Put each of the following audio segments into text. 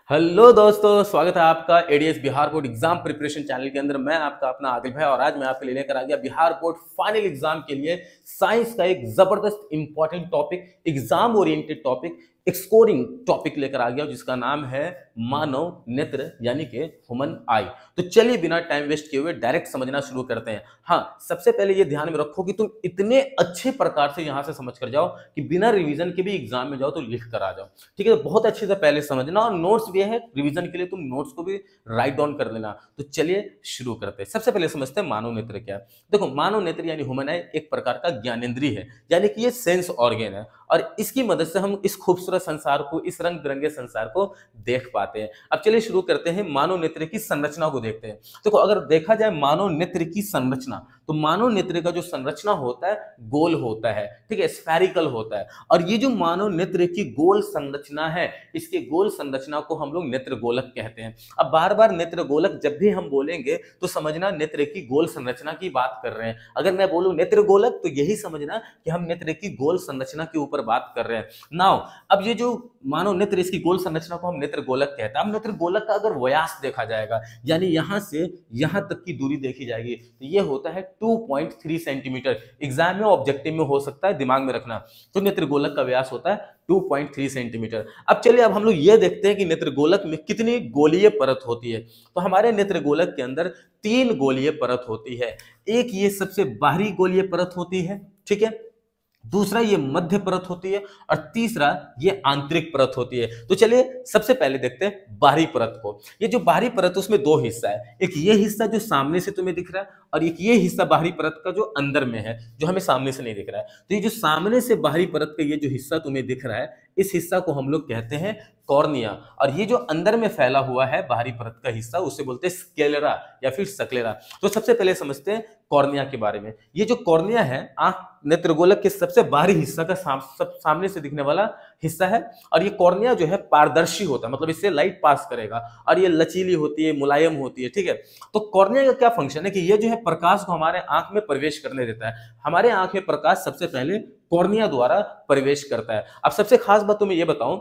Hello दोस्तों, स्वागत है आपका ADS Bihar board exam preparation channel के अंदर। मैं आपका अपना आदिल भाई और आज मैं आपके लिए लेकर आ गया बिहार बोर्ड फाइनल एग्जाम के लिए साइंस का एक जबरदस्त important topic, exam oriented topic, scoring topic लेकर आ गया जिसका नाम है मानव नेत्र यानी कि ह्यूमन आई। तो चलिए बिना टाइम वेस्ट किए हुए डायरेक्ट समझना शुरू करते हैं। हाँ, सबसे पहले ये ध्यान में रखो कि तुम इतने अच्छे प्रकार से यहां से समझ कर जाओ कि बिना रिवीजन के भी एग्जाम में जाओ तो लिख कर आ जाओ। ठीक है, तो बहुत अच्छे से पहले समझना और नोट्स भी है रिवीजन के लिए, तुम नोट्स को भी राइट डाउन कर लेना। तो चलिए शुरू करते हैं। सबसे पहले समझते हैं मानव नेत्र क्या है। देखो, मानव नेत्र यानी ह्यूमन आई एक प्रकार का ज्ञानेंद्रिय है, यानी कि ये सेंस ऑर्गन है और इसकी मदद से हम इस खूबसूरत संसार को, इस रंग बिरंगे संसार को देख पाते हैं। अब चलिए शुरू करते हैं, मानव नेत्र की संरचना को देखते हैं। देखो, अगर देखा जाए मानव नेत्र की संरचना, तो मानव नेत्र का जो संरचना होता है गोल होता है, ठीक है, स्फेरिकल होता है। और ये जो मानव नेत्र की गोल संरचना है, इसके गोल संरचना को हम लोग नेत्र गोलक कहते हैं। अब बार बार नेत्र गोलक जब भी हम बोलेंगे तो समझना नेत्र की गोल संरचना की बात कर रहे हैं। अगर मैं बोलूं नेत्र गोलक तो यही समझना कि हम नेत्र की गोल संरचना के ऊपर बात कर रहे हैं। नाउ अब ये जो मानव नेत्र, इसकी गोल संरचना को हम नेत्र गोलक कहते हैं। अब नेत्र गोलक का अगर व्यास देखा जाएगा, यानी यहां से यहां तक की दूरी देखी जाएगी, तो ये होता है 2.3 सेंटीमीटर। एग्जाम में ऑब्जेक्टिव में हो सकता है, दिमाग में रखना। तो नेत्र गोलक का व्यास होता है 2.3 सेंटीमीटर। अब चलिए, अब हम लोग ये देखते हैं कि नेत्र गोलक में कितनी गोलीय परत होती है। तो हमारे नेत्र गोलक के अंदर 3 गोलीय परत होती है। एक ये सबसे बाहरी गोलीय परत होती है, ठीक है, दूसरा ये मध्य परत होती है और तीसरा ये आंतरिक परत होती है। तो चलिए सबसे पहले देखते हैं बाहरी परत को। ये जो बाहरी परत है उसमें 2 हिस्सा है, एक ये हिस्सा जो सामने से तुम्हें दिख रहा है और एक ये हिस्सा बाहरी परत का जो अंदर में है, जो हमें सामने से नहीं दिख रहा है। तो ये जो सामने से बाहरी परत का ये जो हिस्सा तुम्हें दिख रहा है, इस हिस्सा को हम लोग कहते हैं कॉर्निया। और ये जो अंदर में फैला हुआ है बाहरी परत का हिस्सा, उसे बोलते हैं स्क्लेरा या फिर सक्लेरा। तो सबसे पहले समझते हैं कॉर्निया के बारे में। ये जो कॉर्निया है, आंख नेत्रगोलक के सबसे बाहरी हिस्सा का सामने से दिखने वाला हिस्सा है। और ये कॉर्निया जो है पारदर्शी होता है, मतलब इससे लाइट पास करेगा और ये लचीली होती है, मुलायम होती है, ठीक है। तो कॉर्निया का क्या फंक्शन है कि ये जो है प्रकाश को हमारे आंख में प्रवेश करने देता है। हमारे आंख में प्रकाश सबसे पहले कॉर्निया द्वारा प्रवेश करता है। अब सबसे खास बात तुम्हें ये बताऊं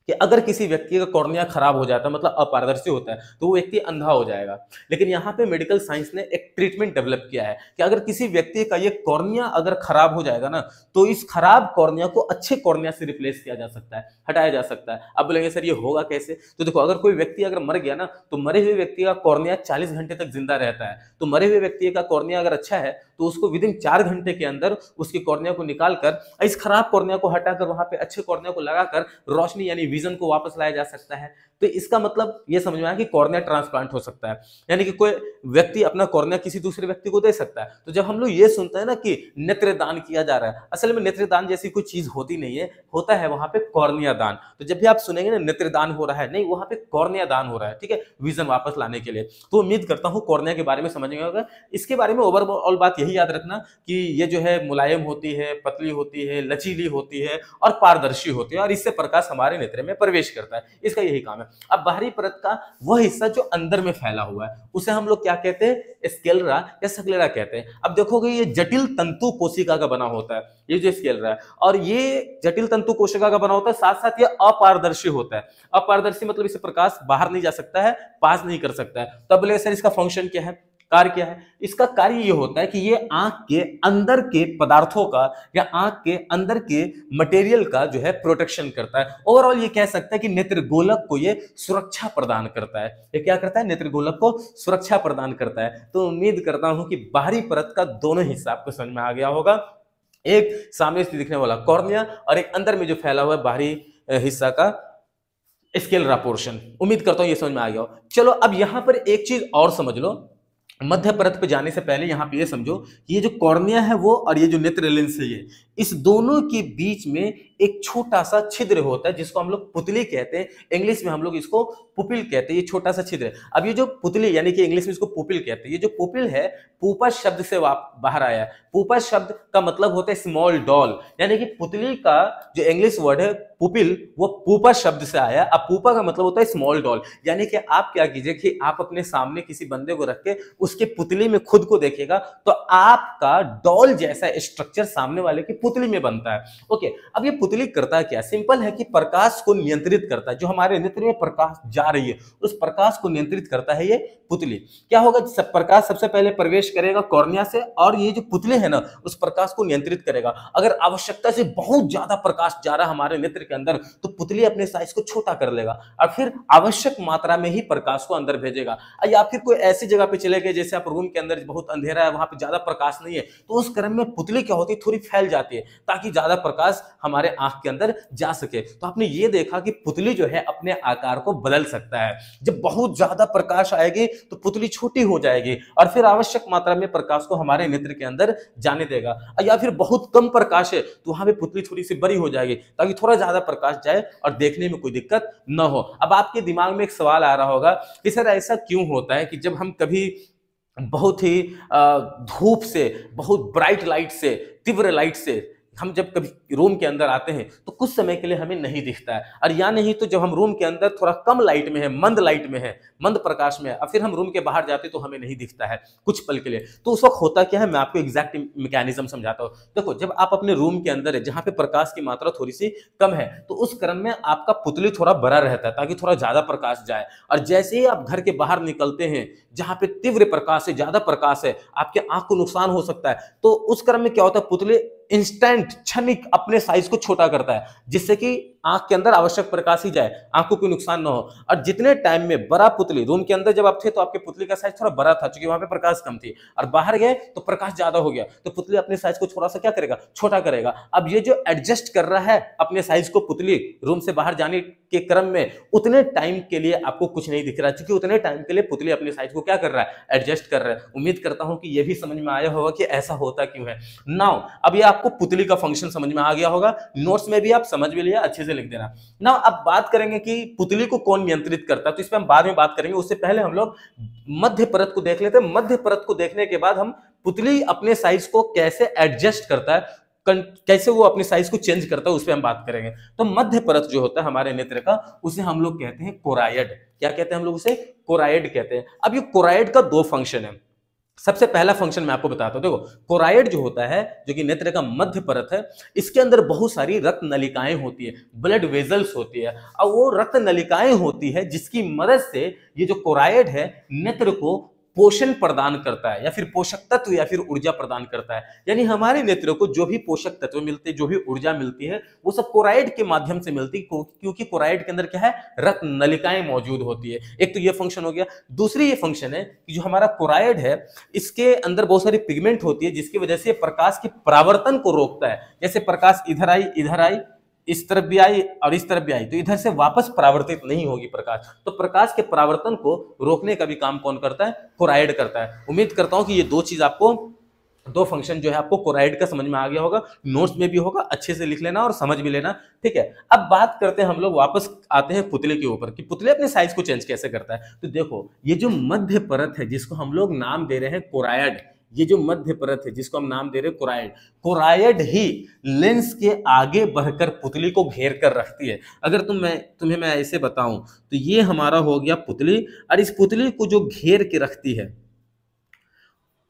कि अगर किसी व्यक्ति का कॉर्निया खराब हो जाता है, मतलब अपारदर्शी होता है, तो वो व्यक्ति अंधा हो जाएगा। लेकिन यहाँ पे मेडिकल साइंस ने एक ट्रीटमेंट डेवलप किया है कि अगर किसी व्यक्ति का ये कॉर्निया अगर खराब हो जाएगा ना, तो इस खराब कॉर्निया को अच्छे कॉर्निया से रिप्लेस किया जा सकता है, हटाया जा सकता है। अब बोलेंगे सर ये होगा कैसे? तो देखो, अगर कोई व्यक्ति अगर मर गया ना, तो मरे हुए व्यक्ति का कॉर्निया 40 घंटे तक जिंदा रहता है। तो मरे हुए व्यक्ति का कॉर्निया अगर अच्छा है तो उसको विदिन 4 घंटे के अंदर उसकी कॉर्निया को निकालकर, इस खराब कॉर्निया को हटाकर वहां पे अच्छे कॉर्निया को लगाकर रोशनी यानी विजन को वापस लाया जा सकता है। तो इसका मतलब ये समझ में आया कि कॉर्निया ट्रांसप्लांट हो सकता है, यानी कि कोई व्यक्ति अपना कॉर्निया किसी दूसरे व्यक्ति को दे सकता है। तो जब हम लोग ये सुनते हैं ना कि नेत्रदान किया जा रहा है, असल में नेत्रदान जैसी कोई चीज होती नहीं है, होता है वहां पे कॉर्निया दान। तो जब भी आप सुनेंगे ना नेत्रदान हो रहा है, नहीं, वहां पे कॉर्निया दान हो रहा है, ठीक है, विजन वापस लाने के लिए। तो उम्मीद करता हूं कॉर्निया के बारे में समझ में होगा। इसके बारे में ओवरऑल बात यही याद रखना कि ये जो है मुलायम होती है, पतली होती है, लचीली होती है और पारदर्शी होती है, और इससे प्रकाश हमारे नेत्र में प्रवेश करता है। इसका यही काम है। अब बाहरी परत का वह हिस्सा जो अंदर में फैला हुआ है, उसे हम लोग क्या कहते हैं? स्क्लेरा या सक्लेरा कहते हैं। अब देखोगे, ये जटिल तंतु कोशिका का बना होता है, ये जो स्क्लेरा है, और ये जटिल तंतु कोशिका का बना होता है, साथ साथ ये अपारदर्शी होता है। अपारदर्शी मतलब इससे प्रकाश बाहर नहीं जा सकता है, पास नहीं कर सकता है। तब बोले सर इसका फंक्शन क्या है, कार्य क्या है? इसका कार्य ये होता है कि ये आंख के अंदर के पदार्थों का या आंख के अंदर के मटेरियल का जो है प्रोटेक्शन करता है। ओवरऑल ये कह सकता है कि नेत्र गोलक को ये सुरक्षा प्रदान करता है। ये क्या करता है? नेत्र गोलक को सुरक्षा प्रदान करता है। तो उम्मीद करता हूं कि बाहरी परत का दोनों हिस्सा आपको समझ में आ गया होगा, एक सामने से दिखने वाला कॉर्निया और एक अंदर में जो फैला हुआ है बाहरी हिस्सा का स्क्लेरा पोर्शन। उम्मीद करता हूं ये समझ में आ गया हो। चलो अब यहां पर एक चीज और समझ लो। मध्य परत पे जाने से पहले यहां पे ये समझो कि ये जो कॉर्निया है वो और ये जो नेत्र लेंस है, ये इस दोनों के बीच में एक छोटा सा छिद्र होता है जिसको हम लोग पुतली कहते हैं। इंग्लिश में हम लोग इसको पुपिल कहते हैं। ये छोटा सा छिद्र है। अब ये जो पुतली यानी कि इंग्लिश में इसको पुपिल कहते हैं, ये जो पुपिल है पूपा शब्द से बाहर आया है। पूपा शब्द का मतलब होता है स्मॉल डॉल, यानी कि पुतली का जो इंग्लिश वर्ड है पुपिल, वो पूपा शब्द से आया। अब पूपा का मतलब होता है स्मॉल डॉल, यानी कि आप क्या कीजिए कि आप अपने सामने किसी बंदे को रख के उसके पुतली में खुद को देखेगा तो आपका डॉल जैसा स्ट्रक्चर सामने वाले की पुतली में बनता है। ओके, अब ये पुतली करता क्या? सिंपल है कि प्रकाश को नियंत्रित करता है। जो हमारे नेत्र में प्रकाश जा रही है उस प्रकाश को नियंत्रित करता है ये पुतली। क्या होगा? सब प्रकाश सबसे पहले प्रवेश करेगा कॉर्निया से और ये जो पुतली है ना उस प्रकाश को नियंत्रित करेगा। अगर आवश्यकता से बहुत ज्यादा प्रकाश जा रहा है हमारे नेत्र के अंदर तो पुतली अपने साइज को छोटा कर लेगा और फिर आवश्यक मात्रा में ही प्रकाश को अंदर भेजेगा। या फिर कोई ऐसी जगह पे चले गए जैसे आप रूम के अंदर बहुत अंधेरा है, वहां पे ज्यादा प्रकाश नहीं है, तो उस क्रम में पुतली क्या होती है थोड़ी फैल जाती है ताकि ज्यादा प्रकाश हमारे आंख के अंदर जा सके। तो आपने ये देखा कि पुतली जो है अपने आकार को बदल सकता है। जब बहुत ज्यादा प्रकाश आएगी तो पुतली छोटी हो जाएगी और फिर आवश्यक मात्रा में प्रकाश को हमारे नेत्र के अंदर जाने देगा। या फिर बहुत कम प्रकाश है तो वहां पे पुतली थोड़ी सी बड़ी हो जाएगी ताकि थोड़ा ज्यादा प्रकाश जाए और देखने में कोई दिक्कत न हो। अब आपके दिमाग में एक सवाल आ रहा होगा कि सर ऐसा क्यों होता है कि जब हम कभी बहुत ही धूप से, बहुत ब्राइट लाइट से, तीव्र लाइट से हम जब कभी रूम के अंदर आते हैं तो कुछ समय के लिए हमें नहीं दिखता है, और या नहीं तो जब हम रूम के अंदर थोड़ा कम लाइट में है, मंद लाइट में है, मंद प्रकाश में है, और फिर हम रूम के बाहर जाते तो हमें नहीं दिखता है कुछ पल के लिए। तो उस वक्त होता क्या है, मैं आपको एग्जैक्ट मैकेनिज्म समझाता हूँ। देखो, जब आप अपने रूम के अंदर है जहां पे प्रकाश की मात्रा थोड़ी सी कम है तो उस क्रम में आपका पुतली थोड़ा बड़ा रहता है ताकि थोड़ा ज्यादा प्रकाश जाए। और जैसे ही आप घर के बाहर निकलते हैं जहां पे तीव्र प्रकाश है, ज्यादा प्रकाश है, आपके आंख को नुकसान हो सकता है, तो उस क्रम में क्या होता है, पुतली इंस्टेंट क्षणिक अपने साइज को छोटा करता है जिससे कि आंख के अंदर आवश्यक प्रकाश ही जाए, आंख को कोई नुकसान ना हो। और जितने टाइम में बड़ा पुतली, रूम के अंदर जब आप थे तो आपके पुतली का साइज थोड़ा बड़ा था क्योंकि वहां पे प्रकाश कम थी, और बाहर गए तो प्रकाश ज्यादा हो गया तो पुतली अपने साइज को थोड़ा सा क्या करेगा, छोटा करेगा। अब ये जो एडजस्ट कर रहा है अपने साइज को पुतली रूम से बाहर जाने के क्रम में, उतने टाइम के लिए आपको कुछ नहीं दिख रहा क्योंकि उतने टाइम के लिए पुतली अपने साइज को क्या कर रहा है, एडजस्ट कर रहा है। उम्मीद करता हूं कि यह भी समझ में आया होगा कि ऐसा होता क्यों है। नाउ अब ये आपको पुतली का फंक्शन समझ में आ गया होगा, नोट्स में भी आप समझ भी लिया, अच्छे से लिख देना। नाउ अब बात करेंगे कि पुतली को कौन नियंत्रित करता है, तो इस पे हम बाद में बात करेंगे। उससे पहले हम लोग मध्य परत को देख लेते हैं। मध्य परत को देखने के बाद हम पुतली अपने साइज को कैसे एडजस्ट करता है, कैसे वो अपने साइज को चेंज करता है, उस पर हम बात करेंगे। तो मध्य परत जो होता है हमारे नेत्र का, उसे हम लोग कहते हैं कोराइड। क्या कहते हैं हम लोग उसे? कोराइड कहते हैं। अब ये कोराइड का दो फंक्शन है। सबसे पहला फंक्शन मैं आपको बताता हूं। देखो, कोराइड जो होता है, जो कि नेत्र का मध्य परत है, इसके अंदर बहुत सारी रक्त नलिकाएं होती है, ब्लड वेजल्स होती है, और वो रक्त नलिकाएं होती है जिसकी मदद से ये जो कोराइड है नेत्र को पोषण प्रदान करता है, या फिर पोषक तत्व या फिर ऊर्जा प्रदान करता है। यानी हमारे नेत्र को जो भी पोषक तत्व मिलते हैं, जो भी ऊर्जा मिलती है, वो सब कोराइड के माध्यम से मिलती है, क्योंकि कोराइड के अंदर क्या है, रक्त नलिकाएं मौजूद होती है। एक तो ये फंक्शन हो गया। दूसरी ये फंक्शन है कि जो हमारा कोराइड है इसके अंदर बहुत सारी पिगमेंट होती है जिसकी वजह से प्रकाश के परावर्तन को रोकता है। जैसे प्रकाश इधर आई, इस तरफ भी आई और इस तरफ भी आई, तो इधर से वापस परावर्तित नहीं होगी प्रकाश। तो प्रकाश के परावर्तन को रोकने का भी काम कौन करता है? कोराइड करता है। उम्मीद करता हूं कि ये दो चीज आपको, दो फंक्शन जो है आपको कोराइड का समझ में आ गया होगा, नोट्स में भी होगा, अच्छे से लिख लेना और समझ भी लेना, ठीक है। अब बात करते हैं हम लोग, वापस आते हैं पुतले के ऊपर कि पुतले अपने साइज को चेंज कैसे करता है। तो देखो, ये जो मध्य परत है जिसको हम लोग नाम दे रहे हैं कोराइड, ये जो मध्य परत है जिसको हम नाम दे रहे हैं कोराइड, कोराइड ही लेंस के आगे बढ़कर पुतली को घेर कर रखती है। अगर तुम्हें मैं ऐसे बताऊं तो ये हमारा हो गया पुतली, और इस पुतली को जो घेर के रखती है,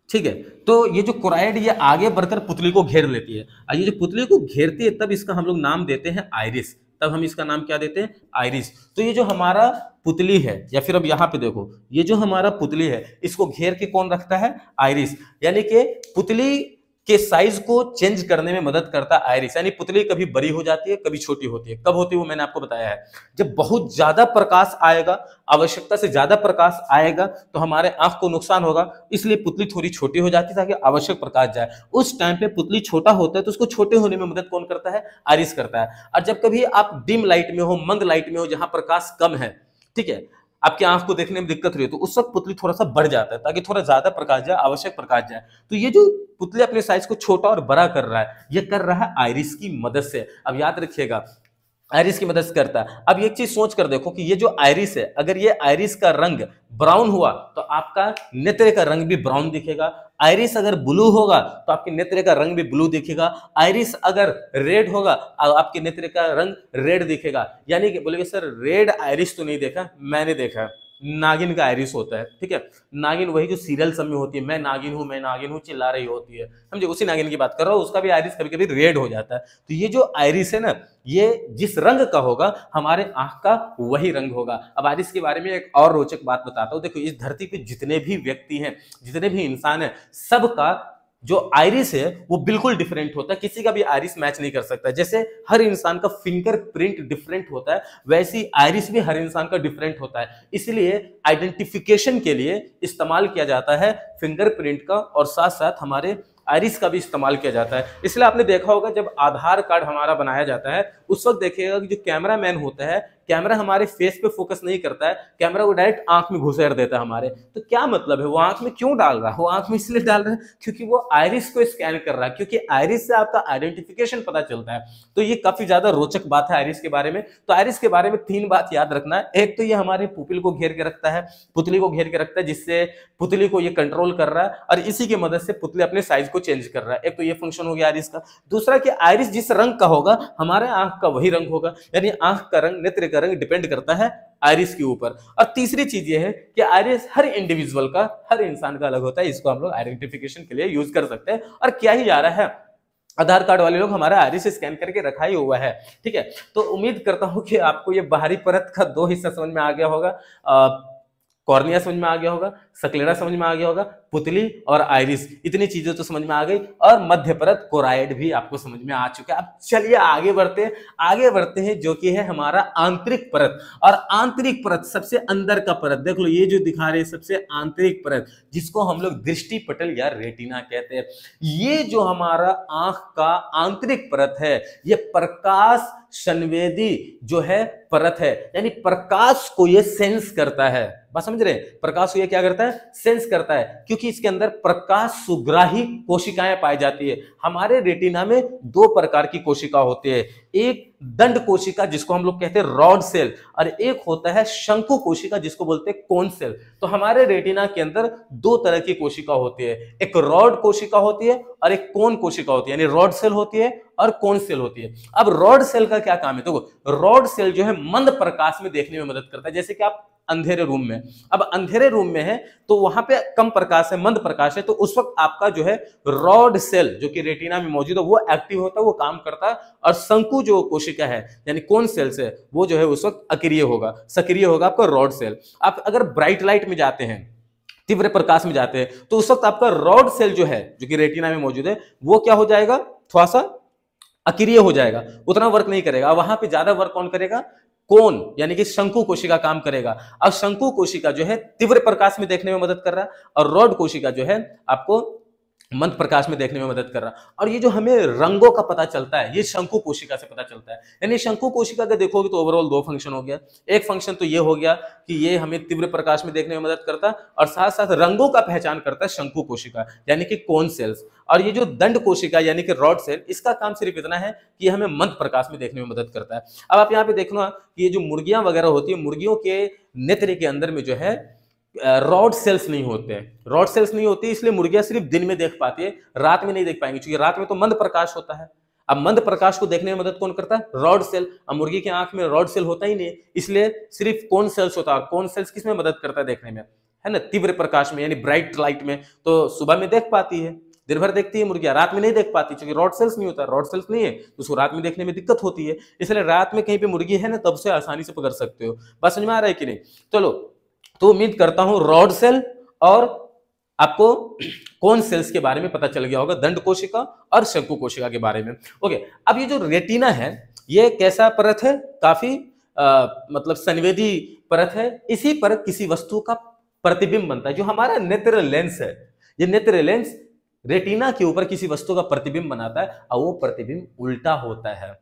ठीक है, तो ये जो कोराइड ये आगे बढ़कर पुतली को घेर लेती है, और ये जो पुतली को घेरती है तब इसका हम लोग नाम देते हैं आइरिस। तब हम इसका नाम क्या देते हैं? आइरिस। तो ये जो हमारा पुतली है, या फिर अब यहां पे देखो, ये जो हमारा पुतली है इसको घेर के कौन रखता है? आइरिस। यानी कि पुतली के साइज को चेंज करने में मदद करता है आइरिस। यानी पुतली कभी बड़ी हो जाती है, कभी छोटी होती है। कब होती है वो मैंने आपको बताया है, जब बहुत ज्यादा प्रकाश आएगा, आवश्यकता से ज्यादा प्रकाश आएगा तो हमारे आंख को नुकसान होगा, इसलिए पुतली थोड़ी छोटी हो जाती है ताकि आवश्यक प्रकाश जाए। उस टाइम पे पुतली छोटा होता है तो उसको छोटे होने में मदद कौन करता है? आइरिस करता है। और जब कभी आप डिम लाइट में हो, मंद लाइट में हो, जहां प्रकाश कम है, ठीक है, आपकी आंख को देखने में दिक्कत रही है, तो उस वक्त पुतली थोड़ा सा बढ़ जाता है ताकि थोड़ा ज्यादा प्रकाश जाए, आवश्यक प्रकाश जाए। तो ये जो पुतली अपने साइज को छोटा और बड़ा कर रहा है, ये कर रहा है आइरिस की मदद से। अब याद रखिएगा, आइरिस की मदद से करता है। अब एक चीज सोच कर देखो कि ये जो आइरिस है, अगर ये आइरिस का रंग ब्राउन हुआ तो आपका नेत्र का रंग भी ब्राउन दिखेगा। आइरिस अगर ब्लू होगा तो आपके नेत्र का रंग भी ब्लू दिखेगा। आइरिस अगर रेड होगा आपके नेत्र का रंग रेड दिखेगा। यानी कि बोलेंगे सर रेड आइरिस तो नहीं देखा, मैंने देखा। नागिन का आइरिस होता है, ठीक है। नागिन वही जो सीरियल सब में होती है, मैं नागिन हूँ चिल्ला रही होती है, समझे, उसी नागिन की बात कर रहा हूँ। उसका भी आइरिस कभी कभी रेड हो जाता है। तो ये जो आइरिस है ना, ये जिस रंग का होगा हमारे आंख का वही रंग होगा। अब आइरिस के बारे में एक और रोचक बात बताता हूँ। देखो, इस धरती पे जितने भी व्यक्ति हैं, जितने भी इंसान हैं, सबका जो आइरिस है वो बिल्कुल डिफरेंट होता है। किसी का भी आइरिस मैच नहीं कर सकता। जैसे हर इंसान का फिंगरप्रिंट डिफरेंट होता है, वैसी आइरिस भी हर इंसान का डिफरेंट होता है। इसलिए आइडेंटिफिकेशन के लिए इस्तेमाल किया जाता है फिंगरप्रिंट का, और साथ साथ हमारे आइरिस का भी इस्तेमाल किया जाता है। इसलिए आपने देखा होगा जब आधार कार्ड हमारा बनाया जाता है, उस वक्त देखिएगा कि जो कैमरामैन होता है, कैमरा हमारे फेस पे फोकस नहीं करता है, कैमरा वो डायरेक्ट आंख में घुसेड़ देता है हमारे। तो क्या मतलब है, वो आंख में क्यों डाल रहा है? वो आंख में इसलिए डाल रहा है क्योंकि वो आइरिस को स्कैन कर रहा है, क्योंकि आइरिस से आपका आइडेंटिफिकेशन पता चलता है। तो ये काफी ज्यादा रोचक बात है आइरिस के बारे में। तो आइरिस के बारे में 3 बात याद रखना है। एक तो ये हमारे पुपिल को घेर के रखता है, पुतली को घेर के रखता है, जिससे पुतली को ये कंट्रोल कर रहा है, और इसी की मदद से पुतली अपने साइज को चेंज कर रहा है। एक तो ये फंक्शन हो गया आइरिस का। दूसरा कि आइरिस जिस रंग का होगा हमारे आंख का वही रंग होगा, यानी आंख का रंग, नेत्र का रंग डिपेंड करता है आइरिस के ऊपर। और तीसरी चीज ये है कि आइरिस हर इंडिविजुअल का, हर इंसान का अलग होता है। इसको हम लोग आइडेंटिफिकेशन के लिए यूज कर सकते हैं। और क्या ही जा रहा है, आधार कार्ड वाले लोग हमारा आइरिस स्कैन करके रखा ही हुआ है, ठीक है। तो उम्मीद करता हूं कि आपको ये बाहरी परत का 2 हिस्सा समझ में आ गया होगा। कॉर्निया समझ में आ गया होगा, सक्लेरा समझ में आ गया होगा, पुतली और आइरिस, इतनी चीजें तो समझ में आ गई, और मध्य परत कोराइड भी आपको समझ में आ चुका है। अब चलिए आगे बढ़ते हैं जो कि है हमारा आंतरिक परत। और आंतरिक परत, सबसे अंदर का परत, देख लो ये जो दिखा रहे हैं सबसे आंतरिक परत, जिसको हम लोग दृष्टि पटल या रेटिना कहते हैं। ये जो हमारा आंख का आंतरिक परत है, ये प्रकाश संवेदी जो है परत है, यानी प्रकाश को ये सेंस करता है। बात समझ रहे हैं? प्रकाश को ये क्या करता है? सेंस करता है, क्योंकि इसके अंदर प्रकाश सुग्राही कोशिकाएं पाई जाती है। हमारे रेटिना में 2 प्रकार की कोशिका होती है, एक दंड कोशिका जिसको हम लोग कहते हैं रॉड सेल, और एक होता है शंकु कोशिका जिसको बोलते हैं कोन सेल। तो हमारे रेटिना के अंदर 2 तरह की कोशिका होती है, एक रॉड कोशिका होती है और एक कोन कोशिका होती है, यानी रॉड सेल होती है और कोन सेल होती है। अब रॉड सेल का क्या काम है? तो रॉड सेल जो है मंद प्रकाश में देखने में मदद करता है। जैसे कि आप अंधेरे रूम में, अब अंधेरे रूम में है तो वहां पे कम प्रकाश है, मंद प्रकाश है, तो उस वक्त आपका जो है रॉड सेल जो कि रेटिना में मौजूद है वो एक्टिव होता है, वो काम करता है, और शंकु जो कोशिका है यानी कोन सेल से वो जो है उस वक्त सक्रिय होगा आपका रॉड सेल। आप अगर ब्राइट लाइट में जाते हैं, तीव्र प्रकाश में जाते हैं, तो उस वक्त आपका रॉड सेल जो है जो कि रेटिना में मौजूद है वो क्या हो जाएगा? थोड़ा सा अक्रिय हो जाएगा, उतना वर्क नहीं करेगा। वहां पे ज्यादा वर्क कौन करेगा? कोन यानी कि शंकु कोशिका काम करेगा। अब शंकु कोशिका जो है तीव्र प्रकाश में देखने में मदद कर रहा है, और रॉड कोशिका जो है आपको मंद प्रकाश में देखने में मदद कर रहा है। और ये जो हमें रंगों का पता चलता है ये शंकु कोशिका से पता चलता है। यानी शंकु कोशिका का देखोगे तो ओवरऑल 2 फंक्शन हो गया। एक फंक्शन तो ये हो गया कि ये हमें तीव्र प्रकाश में देखने में मदद करता है, और साथ साथ रंगों का पहचान करता है शंकु कोशिका यानी कि कोन सेल्स। और ये जो दंड कोशिका यानी कि रॉड सेल, इसका काम सिर्फ इतना है कि हमें मंद प्रकाश में देखने में मदद करता है। अब आप यहाँ पे देखना कि ये जो मुर्गियां वगैरह होती है, मुर्गियों के नेत्र के अंदर में जो है रॉड सेल्स नहीं होते हैं। रॉड सेल्स नहीं होती, इसलिए मुर्गियां सिर्फ दिन में देख पाती है, रात में नहीं देख पाएंगी, क्योंकि रात में तो मंद प्रकाश होता है। अब मंद प्रकाश को देखने में मदद कौन करता है? Rod cell. अब मुर्गी की आंख में रॉड सेल होता ही नहीं, इसलिए सिर्फ कोन सेल्स होता है। कोन सेल्स किसमें मदद करता है देखने में? है ना, तीव्र प्रकाश में, यानी ब्राइट लाइट में। तो सुबह में देख पाती है, दिन भर देखती है मुर्गियां, रात में नहीं देख पाती, क्योंकि रॉड सेल्स नहीं होता। रॉड सेल्स नहीं है तो उसको रात में देखने में दिक्कत होती है। इसलिए रात में कहीं पे मुर्गी है ना, तब से आसानी से पकड़ सकते हो। बात समझ में आ रहा है कि नहीं? चलो, तो उम्मीद करता हूं रॉड सेल और आपको कोन सेल्स के बारे में पता चल गया होगा, दंड कोशिका और शंकु कोशिका के बारे में। ओके, अब ये जो रेटिना है ये कैसा परत है? काफी मतलब संवेदी परत है। इसी पर किसी वस्तु का प्रतिबिंब बनता है। जो हमारा नेत्र लेंस है, ये नेत्र लेंस रेटिना के ऊपर किसी वस्तु का प्रतिबिंब बनाता है, और वो प्रतिबिंब उल्टा होता है,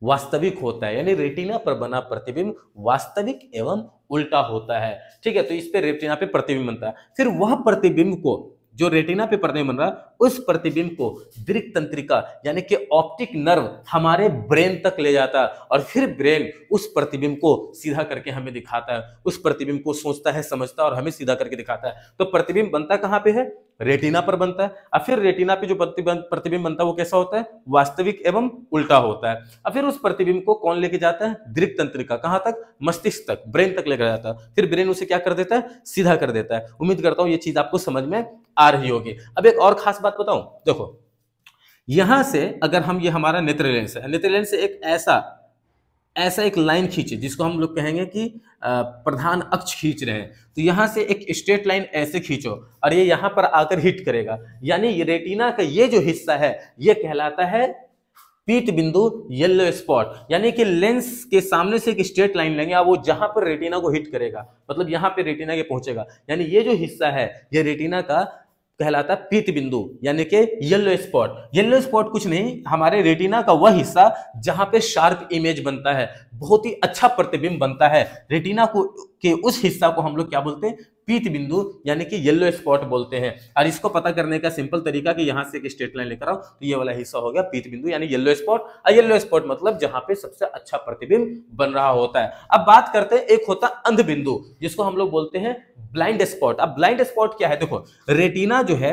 वास्तविक होता है। यानी रेटिना पर बना प्रतिबिंब वास्तविक एवं उल्टा होता है। ठीक है, तो इस पे रेटिना पे प्रतिबिंब बनता है। फिर वह प्रतिबिंब को जो रेटिना पे प्रतिबिंब बन रहा है, उस प्रतिबिंब को दृक् तंत्रिका यानी कि ऑप्टिक नर्व हमारे ब्रेन तक ले जाता है और फिर ब्रेन उस प्रतिबिंब को सीधा करके हमें दिखाता है, उस प्रतिबिंब को सोचता है, समझता है और हमें सीधा करके दिखाता है। तो प्रतिबिंब बनता कहां पे है? रेटिना पर बनता है। और फिर रेटिना पे जो प्रतिबिंब बनता है वो कैसा होता है? वास्तविक एवं उल्टा होता है। और फिर उस प्रतिबिंब को कौन लेके जाता है? दृक् तंत्रिका। कहां तक? मस्तिष्क तक, ब्रेन तक लेकर जाता है। फिर ब्रेन उसे क्या कर देता है? सीधा कर देता है। उम्मीद करता हूं ये चीज आपको समझ में आ रही होगी। अब एक और खास बात बताऊं, देखो यहां से अगर हम, ये हमारा नेत्र लेंस है, नेत्र लेंस से एक ऐसा एक लाइन खींचे जिसको हम लोग कहेंगे कि प्रधान अक्ष खींच रहे हैं। तो यहां से एक स्ट्रेट लाइन ऐसे खींचो और ये यहां पर आकर हिट करेगा, यानी ये रेटिना का ये जो हिस्सा है ये कहलाता है पीत बिंदु, येलो स्पॉट। यानी कि लेंस के सामने से एक स्ट्रेट लाइन लेंगे और वो जहां पर रेटिना को हिट करेगा, मतलब यहां पे रेटिना के पहुंचेगा, यानी ये जो हिस्सा है ये रेटिना का कहलाता है पीत बिंदु यानी कि येलो स्पॉट। येलो स्पॉट कुछ नहीं, हमारे रेटिना का वह हिस्सा जहां पे शार्प इमेज बनता है, बहुत ही अच्छा प्रतिबिंब बनता है। रेटिना को के उस हिस्सा को हम लोग क्या बोलते हैं? पीत बिंदु यानी कि येलो स्पॉट बोलते हैं। और इसको पता करने का सिंपल तरीका कि यहां से एक स्ट्रेट लाइन लेकर आओ तो ये वाला हिस्सा हो गया पीत बिंदु यानी येलो स्पॉट। और येलो स्पॉट मतलब जहां पे सबसे अच्छा प्रतिबिंब बन रहा होता है। अब बात करते हैं, एक होता है अंध बिंदु जिसको हम लोग बोलते हैं ब्लाइंड स्पॉट। अब ब्लाइंड स्पॉट क्या है? देखो रेटिना जो है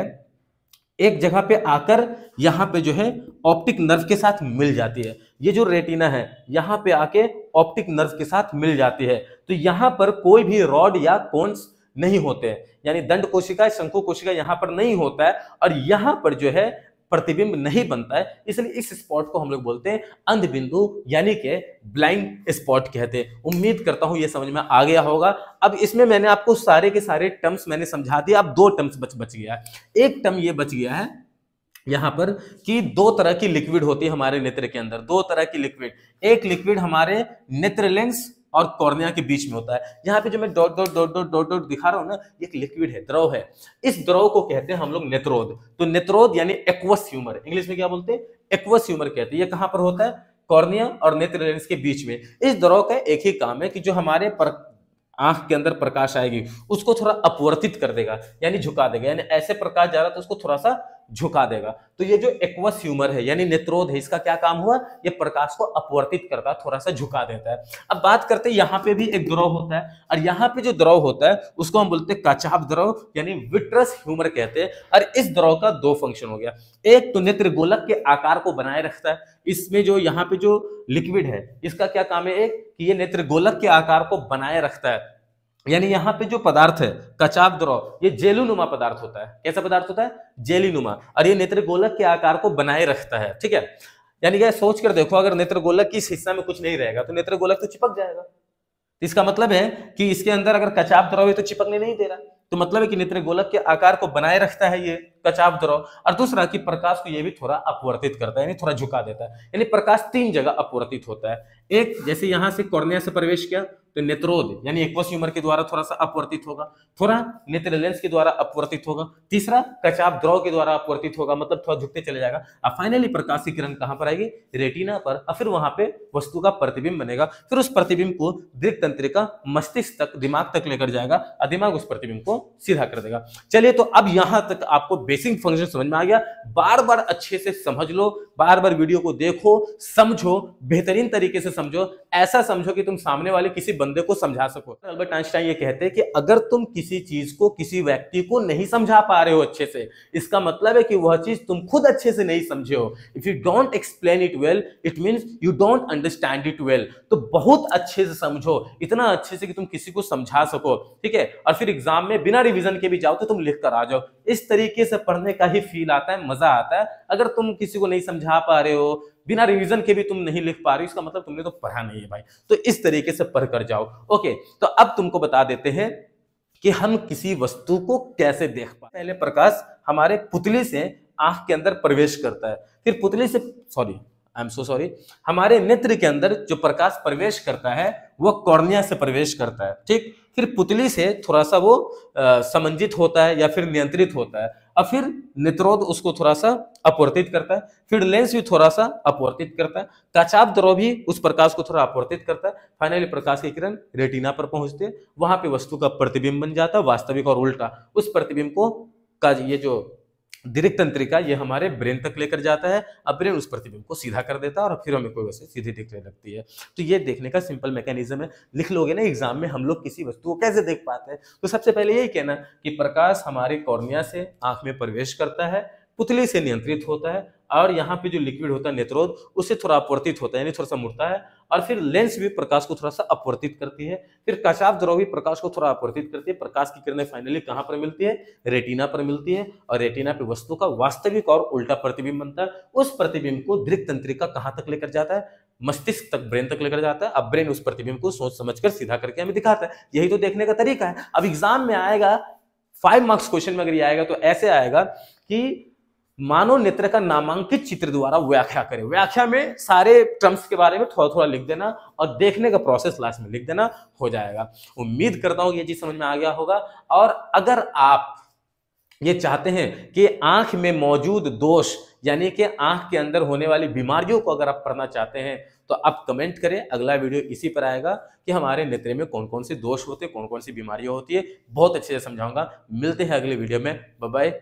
एक जगह पे आकर यहां पे जो है ऑप्टिक नर्व के साथ मिल जाती है। ये जो रेटिना है यहां पे आके ऑप्टिक नर्व के साथ मिल जाती है। तो यहां पर कोई भी रॉड या कोन्स नहीं होते हैं, यानी दंड कोशिका, शंकु कोशिका यहां पर नहीं होता है और यहां पर जो है प्रतिबिंब नहीं बनता है। इसलिए इस स्पॉट को हम लोग बोलते हैं अंध बिंदु यानी कि ब्लाइंड स्पॉट कहते हैं। उम्मीद करता हूं ये समझ में आ गया होगा। अब इसमें मैंने आपको सारे के सारे टर्म्स मैंने समझा दिया। अब दो टर्म्स बच गया है। एक टर्म ये बच गया है यहां पर कि दो तरह की लिक्विड होती है हमारे नेत्र के अंदर, दो तरह की लिक्विड। एक लिक्विड हमारे नेत्र लेंस और कॉर्निया के बीच में होता है। यहाँ पे जो मैं dot dot dot dot dot dot दिखा रहा हूं ना, एक लिक्विड है, द्रव है। इस द्रव को कहते हैं हम लोग नेत्रोद। तो नेत्रोद यानी एक्वस ह्यूमर, इंग्लिश में क्या बोलते हैं? एक्वस ह्यूमर कहते हैं। ये कहां पर होता है? कॉर्निया और नेत्र लेंस के बीच में। इस द्रव का एक ही काम है कि जो हमारे आंख के अंदर प्रकाश आएगी उसको थोड़ा अपवर्तित कर देगा, यानी झुका देगा। यानी ऐसे प्रकाश जा रहा है तो उसको थोड़ा सा झुका देगा। तो ये जो एक्वस ह्यूमर है यानी नेत्रोद है, इसका क्या काम हुआ? ये प्रकाश को अपवर्तित करता है, थोड़ा सा झुका देता है। अब बात करते हैं, यहाँ पे भी एक द्रव होता है और यहाँ पे जो द्रव होता है उसको हम बोलते हैं काचाभ द्रव यानी विट्रस ह्यूमर कहते हैं। और इस द्रव का दो फंक्शन हो गया। एक तो नेत्र गोलक के आकार को बनाए रखता है। इसमें जो यहाँ पे जो लिक्विड है इसका क्या काम है? एक कि ये नेत्र गोलक के आकार को बनाए रखता है, यानी यहाँ पे जो पदार्थ है कचाभ द्रव ये जेलीनुमा पदार्थ होता है। कैसा पदार्थ होता है? जेलीनुमा। और ये नेत्र गोलक के आकार को बनाए रखता है, ठीक है। यानी क्या, सोच कर देखो, अगर नेत्र गोलक की इस हिस्सा में कुछ नहीं रहेगा तो नेत्र गोलक तो चिपक जाएगा। इसका मतलब है कि इसके अंदर अगर कचाभ द्रव है तो चिपकने नहीं दे रहा, तो मतलब है कि नेत्र गोलक के आकार को बनाए रखता है ये कचाभ द्रव। और दूसरा कि प्रकाश को ये भी थोड़ा अपवर्तित करता है, यानी थोड़ा झुका देता है। यानी प्रकाश तीन जगह अपवर्तित होता है। एक, जैसे यहां से कॉर्निया से प्रवेश किया तो नेत्रोद यानी एक्वस ह्यूमर के द्वारा थोड़ा सा अपवर्तित होगा, थोड़ा नेत्र लेंस के द्वारा अपवर्तित होगा, तीसरा कचाभ द्रव के द्वारा अपवर्तित होगा, मतलब थोड़ा झुकते चले जाएगा। और फाइनली प्रकाश की किरण कहां पर आएगी? रेटिना पर। और फिर वहां पे वस्तु का प्रतिबिंब बनेगा। फिर उस प्रतिबिंब को दृक् तंत्रिका मस्तिष्क तक, दिमाग तक लेकर जाएगा और दिमाग उस प्रतिबिंब को सीधा कर देगा। चलिए, तो अब यहां तक आपको बेसिक फंक्शन समझ में आ गया। बार बार अच्छे से समझ लो, बार बार वीडियो को देखो, समझो, बेहतरीन तरीके से समझो। ऐसा समझो कि तुम सामने वाले किसी बंदे को समझा सको। अल्बर्ट आइंस्टाइन ये कहते हैं कि अगर तुम किसी चीज को, किसी व्यक्ति को नहीं समझा पा रहे हो अच्छे से, इसका मतलब है कि वह चीज तुम खुद अच्छे से नहीं समझे हो। If you don't explain it well, it means you don't understand it well. तो बहुत अच्छे से समझो, इतना अच्छे से कि तुम किसी को समझा सको, ठीक है। और फिर एग्जाम में बिना रिवीजन के भी जाओ तो तुम लिख कर आ जाओ। इस तरीके से पढ़ने का ही फील आता है, मजा आता है। अगर तुम किसी को नहीं समझा पा रहे हो, बिना रिवीजन के भी तुम नहीं लिख पा रहे हो, इसका मतलब तुमने तो पढ़ा नहीं है भाई। तो इस तरीके से पढ़ कर जाओ। ओके, तो अब तुमको बता देते हैं कि हम किसी वस्तु को कैसे देख पाए। पहले प्रकाश हमारे पुतली से आंख के अंदर प्रवेश करता है, फिर पुतली से हमारे नेत्र के अंदर जो प्रकाश प्रवेश करता है वह कॉर्निया से प्रवेश करता है, ठीक। फिर पुतली से थोड़ा सा वो समंजित होता है या फिर नियंत्रित होता है, और फिर नेत्रोद उसको थोड़ा सा अपवर्तित करता है, फिर लेंस भी थोड़ा सा अपवर्तित करता है, कचाभ द्रव भी उस प्रकाश को थोड़ा अपवर्तित करता है। फाइनली प्रकाश की किरण रेटिना पर पहुंचते हैं, वहां पे वस्तु का प्रतिबिंब बन जाता है, वास्तविक और उल्टा। उस प्रतिबिंब को का ये जो दीर्घ तंत्रिका ये हमारे ब्रेन तक लेकर जाता है, अब ब्रेन उस प्रतिबिंब को सीधा कर देता है और फिर हमें कोई वैसे सीधी दिखने लगती है। तो ये देखने का सिंपल मैकेनिज्म है। लिख लोगे ना एग्जाम में हम लोग किसी वस्तु को कैसे देख पाते हैं, तो सबसे पहले यही कहना कि प्रकाश हमारी कॉर्निया से आंख में प्रवेश करता है, पुतली से नियंत्रित होता है और यहाँ पे जो लिक्विड होता है नेत्रोद उससे थोड़ा अपवर्तित होता है, यानी थोड़ा सा मुड़ता है, और फिर लेंस भी प्रकाश को थोड़ा सा अपवर्तित करती है, फिर कशाफ द्रव भी प्रकाश को थोड़ा अपवर्तित करती है। प्रकाश की किरणें फाइनली कहां पर मिलती है, रेटिना पर मिलती है, और रेटिना पे वस्तु का वास्तविक और उल्टा प्रतिबिंब बनता है। उस प्रतिबिंब को दीर्घ तंत्रिका कहां तक लेकर जाता है, मस्तिष्क तक, ब्रेन तक लेकर जाता है। अब ब्रेन उस प्रतिबिंब को सोच समझकर सीधा करके हमें दिखाता है। यही तो देखने का तरीका है। अब एग्जाम में आएगा 5 मार्क्स क्वेश्चन में अगर ये आएगा तो ऐसे आएगा कि मानव नेत्र का नामांकित चित्र द्वारा व्याख्या करें। व्याख्या में सारे टर्म्स के बारे में थोड़ा थोड़ा लिख देना और देखने का प्रोसेस लास्ट में लिख देना, हो जाएगा। उम्मीद करता हूं ये चीज समझ में आ गया होगा। और अगर आप ये चाहते हैं कि आंख में मौजूद दोष यानी कि आंख के अंदर होने वाली बीमारियों को अगर आप पढ़ना चाहते हैं तो आप कमेंट करें। अगला वीडियो इसी पर आएगा कि हमारे नेत्र में कौन कौन से दोष होते हैं, कौन कौन सी बीमारियां होती है, बहुत अच्छे से समझाऊंगा। मिलते हैं अगले वीडियो में। Bye bye.